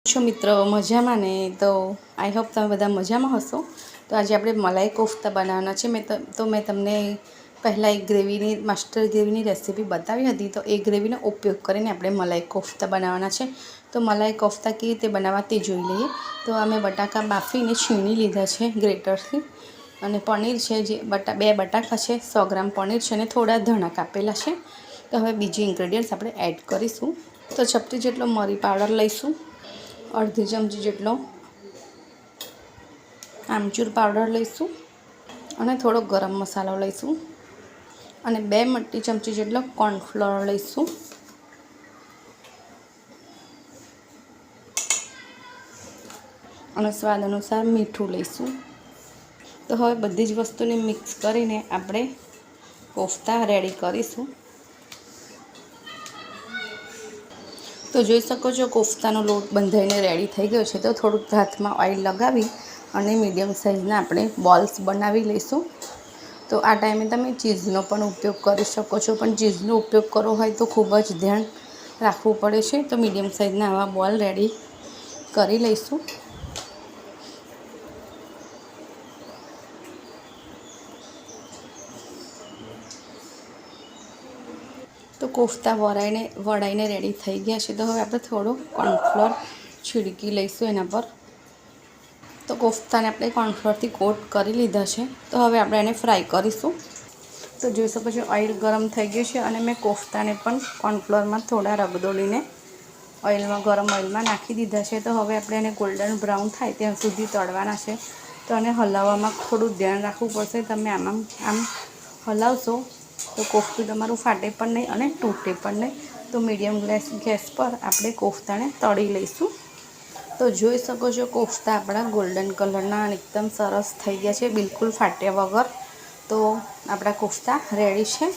છો મિત્રો મજામાં ને? તો આઈ હોપ તમે બધા મજામાં હશો। તો આજે આપણે મલાઈ કોફતા બનાવવાના છે। મેં તમને પહેલાં એક ગ્રેવીની માસ્ટર ગ્રેવીની રેસીપી બતાવી હતી। તો એ ગ્રેવીનો ઉપયોગ કરીને આપણે મલાઈ કોફતા બનાવવાના છે। તો મલાઈ કોફતા કેવી રીતે બનાવવા તે જોઈ લઈએ। તો અમે બટાકા બાફીને છીણી લીધા છે ગ્રેટરથી, અને પનીર છે જે બે બટાકા છે, 100 ગ્રામ પનીર છે અને થોડા ધાણા કાપેલા છે। તો હવે બીજી ઇન્ગ્રેડિયન્ટ્સ આપણે એડ કરીશું। તો ચપટી જેટલો મરી પાવડર લઈશું, અડધી ચમચી જેટલો આમચૂર પાવડર લઈશું, અને થોડો ગરમ મસાલો લઈશું, અને 2 મોટી ચમચી જેટલો કોર્નફ્લોર લઈશું, અને સ્વાદ અનુસાર મીઠું લઈશું। તો હવે બધી જ વસ્તુને મિક્સ કરીને આપણે કોફતા રેડી કરીશું। તો જોઈ શકો છો કોફતાનો લોટ બંધાઈને રેડી થઈ ગયો છે। તો થોડુંક હાથમાં ઓઇલ લગાવી અને મીડિયમ સાઇઝના આપણે બોલ્સ બનાવી લઈશું। તો આ ટાઈમે તમે ચીઝનો પણ ઉપયોગ કરી શકો છો, પણ ચીઝનો ઉપયોગ કરવો હોય તો ખૂબ જ ધ્યાન રાખવું પડે છે। તો મીડિયમ સાઇઝના આવા બોલ રેડી કરી લઈશું। તો કોફતા વળાઈને રેડી થઈ ગયા છે। તો હવે આપણે થોડો કોર્નફ્લોર છીડકી લઈશું એના પર। તો કોફતાને આપણે કોર્નફ્લોરથી કોટ કરી લીધા છે। તો હવે આપણે એને ફ્રાય કરીશું। તો જોઈ શકો છો ઓઇલ ગરમ થઈ ગયું છે, અને મેં કોફતાને પણ કોર્નફ્લોરમાં થોડા રગદોળીને ગરમ ઓઇલમાં નાખી દીધા છે। તો હવે આપણે એને ગોલ્ડન બ્રાઉન થાય ત્યાં સુધી તળવાના છે। તો આને હલાવવામાં થોડું ધ્યાન રાખવું પડશે। તમે આમ હલાવશો તો કોફતું તમારું ફાટે પણ નહીં અને તૂટે પણ નહીં। તો મીડિયમ ગેસ પર આપણે કોફતાને તળી લઈશું। તો જોઈ શકો છો કોફતા આપણા ગોલ્ડન કલરના એકદમ સરસ થઈ ગયા છે, બિલકુલ ફાટ્યા વગર। તો આપણા કોફતા રેડી છે।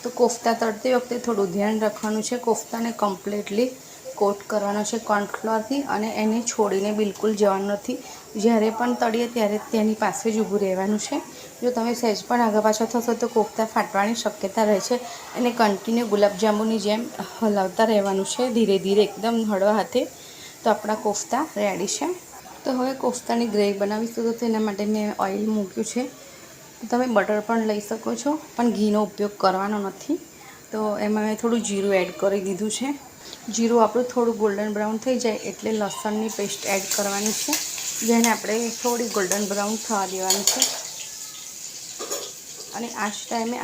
તો કોફતા તળતી વખતે થોડું ધ્યાન રાખવાનું છે। કોફતાને કમ્પ્લીટલી કોટ કરવાનો છે કોર્નફ્લોરથી, અને એને છોડીને બિલકુલ જવાનું નથી। જ્યારે પણ તળીએ ત્યારે તેની પાસે જ ઊભું રહેવાનું છે। જો તમે સહેજ પણ આગળ પાછળ થશો તો કોફતા ફાટવાની શક્યતા રહે છે। એને કન્ટિન્યુ ગુલાબજાંબુની જેમ હલાવતા રહેવાનું છે, ધીરે ધીરે એકદમ હળવા હાથે। તો આપણા કોફતા રેડી છે। તો હવે કોફતાની ગ્રેવી બનાવીશું। તો તેના માટે મેં ઓઇલ મૂક્યું છે। તમે બટર પણ લઈ શકો છો, પણ ઘીનો ઉપયોગ કરવાનો નથી। તો એમાં મેં થોડું જીરું એડ કરી દીધું છે। જીરું આપણું થોડું ગોલ્ડન બ્રાઉન થઈ જાય એટલે લસણની પેસ્ટ એડ કરવાની છે, જેને આપણે થોડી ગોલ્ડન બ્રાઉન થવા દેવાની છે। અને આ જ ટાઈમે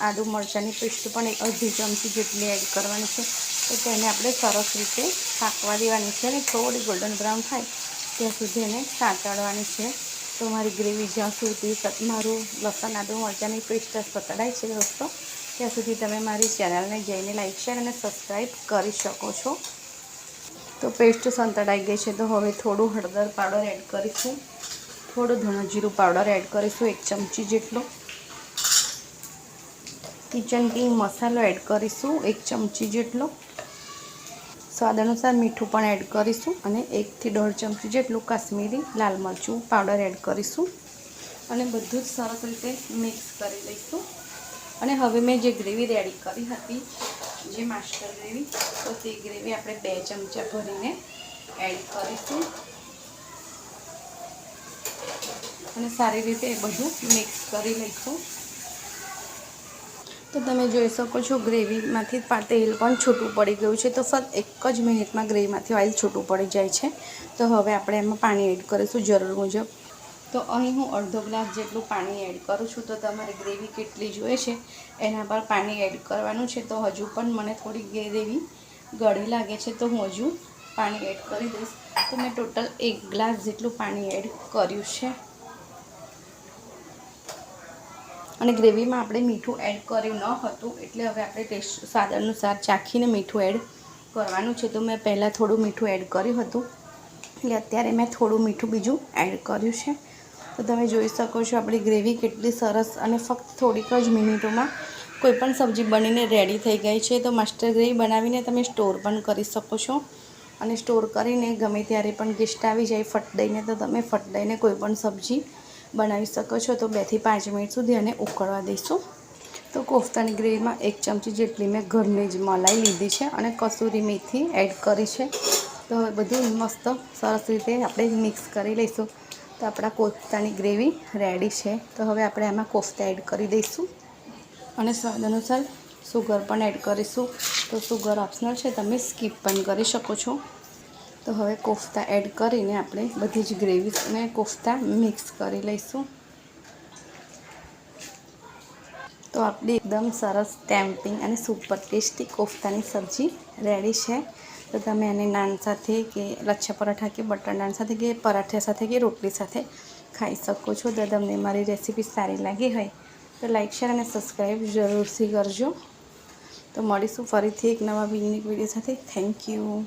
આદુ મરચાંની પેસ્ટ પણ અડધી ચમચી જેટલી એડ કરવાની છે। તો તેને આપણે સરસ રીતે શાકવા દેવાની છે, અને થોડી ગોલ્ડન બ્રાઉન થાય ત્યાં સુધી એને સાંતળવાની છે। તો મારી ગ્રેવી જ્યાં સુધી મારું લસણ આદુ મરચાંની પેસ્ટ સતળાય છે દોસ્તો, ત્યાં સુધી તમે મારી ચેનલને જઈને લાઈક શેર અને સબસ્ક્રાઈબ કરી શકો છો। તો પેસ્ટ સંતળાઈ ગઈ છે। તો હવે થોડું હળદર પાવડર એડ કરીશું, થોડો ધણા જીરું પાવડર એડ કરીશું 1 ચમચી જેટલો, કિચન કિંગ મસાલો એડ કરીશું 1 ચમચી જેટલો, સ્વાદ અનુસાર મીઠું પણ એડ કરીશું, અને 1 થી 1.5 ચમચી જેટલું કાશ્મીરી લાલ મરચું પાવડર એડ કરીશું, અને બધું જ સરસ રીતે મિક્સ કરી લઈશું। અને હવે મેં જે ગ્રેવી રેડી કરી હતી, જે માસ્ટર ગ્રેવી, તો તે ગ્રેવી આપણે 2 ચમચા ભરીને એડ કરીશું, અને સારી રીતે એ બધું મિક્સ કરી લઈશું। તો તમે જોઈ શકો છો ગ્રેવીમાંથી તેલ પણ છૂટું પડી ગયું છે। તો ફક્ત 1 જ મિનિટમાં ગ્રેવીમાંથી ઓઇલ છૂટું પડી જાય છે। તો હવે આપણે એમાં પાણી એડ કરીશું જરૂર મુજબ। તો અહીં હું અડધો ગ્લાસ જેટલું પાણી એડ કરું છું। તો તમારે ગ્રેવી કેટલી જોઈએ છે એના પર પાણી એડ કરવાનું છે। તો હજુ પણ મને થોડી ગ્રેવી ગળી લાગે છે, તો હું હજુ પાણી એડ કરી દઈશ। તો મેં ટોટલ 1 ગ્લાસ જેટલું પાણી એડ કર્યું છે। અને ગ્રેવીમાં આપણે મીઠું એડ કર્યું ન હતું, એટલે હવે આપણે ટેસ્ટ સ્વાદ અનુસાર ચાખીને મીઠું એડ કરવાનું છે। તો મેં પહેલાં થોડું મીઠું એડ કર્યું હતું, એટલે અત્યારે મેં થોડું મીઠું બીજું એડ કર્યું છે। તો તમે જોઈ શકો છો આપણી ગ્રેવી કેટલી સરસ અને ફક્ત થોડીક જ મિનિટોમાં કોઈપણ સબ્જી બનીને રેડી થઈ ગઈ છે। તો માસ્ટર ગ્રેવી બનાવીને તમે સ્ટોર પણ કરી શકો છો, અને સ્ટોર કરીને ગમે ત્યારે પણ ગેસ્ટ આવી જાય ફટ દઈને, તો તમે ફટ દઈને કોઈપણ સબ્જી બનાવી શકો છો। તો 2 થી 5 મિનિટ સુધી એને ઉકળવા દઈશું। તો કોફતાની ગ્રેવીમાં 1 ચમચી જેટલી મેં ઘરની જ મલાઈ લીધી છે, અને કસૂરી મેથી એડ કરી છે। તો હવે બધું મસ્ત સરસ રીતે આપણે મિક્સ કરી લઈશું. તો આપણા કોફતાની ગ્રેવી રેડી છે. તો હવે આપણે આમાં કોફતા એડ કરી દઈશું અને સ્વાદ અનુસાર સુગર પણ એડ કરીશું. તો સુગર ઓપ્શનલ છે, તમે સ્કીપ પણ કરી શકો છો. તો હવે કોફતા એડ કરીને આપણે બધી જ ગ્રેવી અને કોફતા મિક્સ કરી લઈશું. તો આપણી એકદમ સરસ ટેમ્પિંગ અને સુપર ટેસ્ટી કોફતાની સબ્જી રેડી છે. તો તમે એને નાન સાથે કે લચ્છા પરાઠા કે બટર નાન સાથે કે પરાઠા સાથે કે રોટલી સાથે ખાઈ શકો છો. તો તમને મારી રેસીપી સારી લાગી હોય તો લાઈક, શેર અને સબસ્ક્રાઈબ જરૂરથી કરજો. તો મળીશું ફરીથી એક નવા યુનિક વિડીયો સાથે. Thank you.